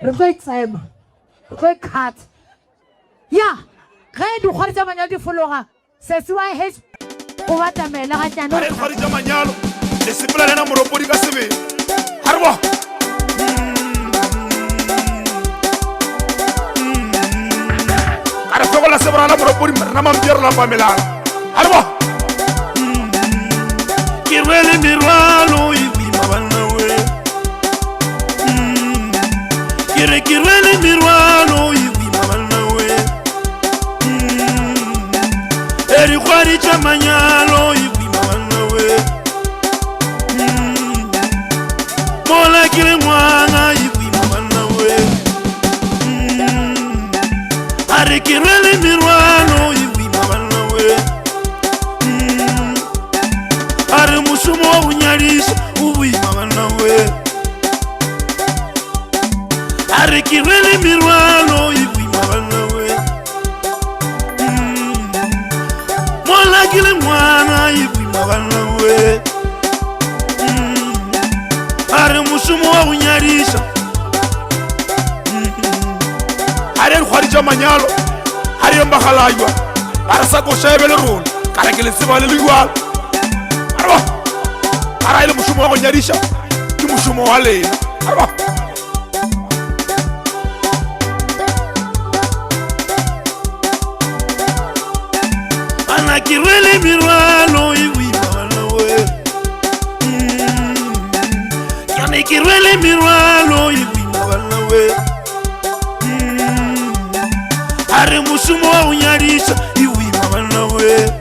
Re tlo itsema. Re tlo cut. Ya. Ge di khwari tsa manyalo di fologa. Sesi wa he go batamela ga tsana. Re khwari tsa manyalo. Le sepela lena moropodi ka sebe. Harwa. Ara togola sebra la moropodi na mambier la pamela. Harwa. Kirwele mirwalo iwi mabana we. Kirwele mirwalo iwi mabana we. Eri khwari tsa manyalo iwi mabana we. Mola kile mwana iwi mabana we. Are kirwele mirwalo iwi mabana we. Are musumo unyarisha iwi mabana we. Are kirwele mirwalo iwi mabana we. Mola kile mwana iwi mabana we. Are musumo unyarisha. Are khwari tsa manyalo. Are mbakhalaywa. Are sa ko shebele rona. Kala ke le sebale le igual. Arwa. Ara ile musumo unyarisha. Ke musumo wa lena. Arwa. Kirwele mirwalo iwi mabana we. Yane kirwele mirwalo iwi mabana we. Are musumo unyarisha iwi mabana we.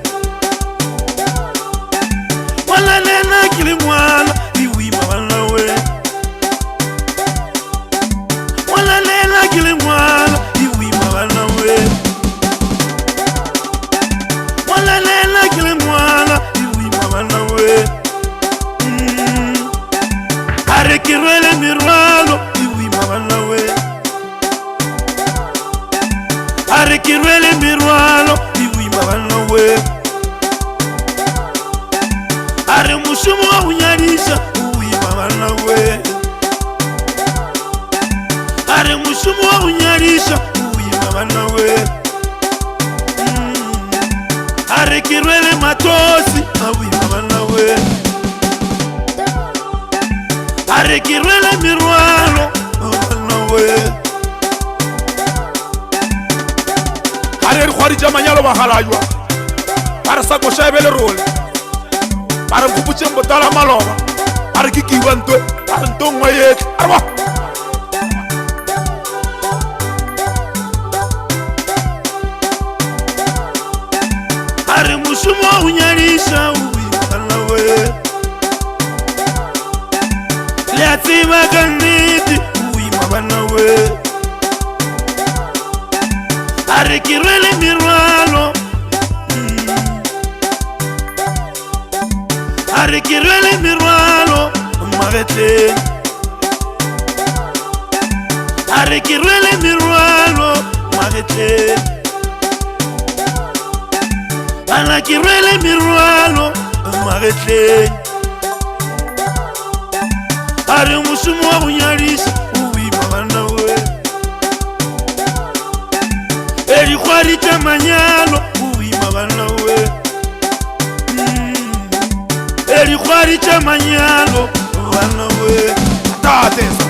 Wala lena kile mwana iwi mabana we. Wala lena kile mwana iwi mabana we. Wala lela kile mwana iwi mabana we. Are kirwele mirwalo iwi mabana we. Are kirwele mirwalo iwi mabana we. Are musumo unyarisha iwi mabana we. Are musumo unyarisha iwi mabana we. Are kirwele matosi awi mabana we. Are kirwele mirwalo mabana we. Are khwari tsa manyalo ba halaywa. Para sa ko shebele role. Para mpupuche mbotala maloba. Are kikiwa ntwe. Are ntongwa yeke. Arwa. Are musumo unyarisha uwi mabana we. Leati maganiti uwi mabana we. Are kirwele mirwalo. Are kirwele mirwalo mavete. Are kirwele mirwalo mavete. Ana kirwele mirwalo mavete. Are musumo unyarisha uwi mabana we. Eri khwari tsa manyalo uwi mabana we. Eri khwari tsa manyalo mabana we. Tatesa.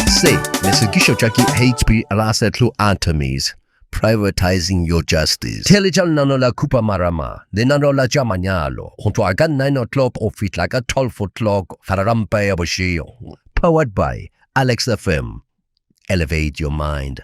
Say, Mr. Gishochaki HP Alasetlu Antomies. Privatizing your justice. Telejal nanola kupa marama. De nanola jamanyalo. Onto agan 9 o'clock or feet like a 12 o'clock. Fararampa Aboshio. Powered by Alex FM. Elevate your mind.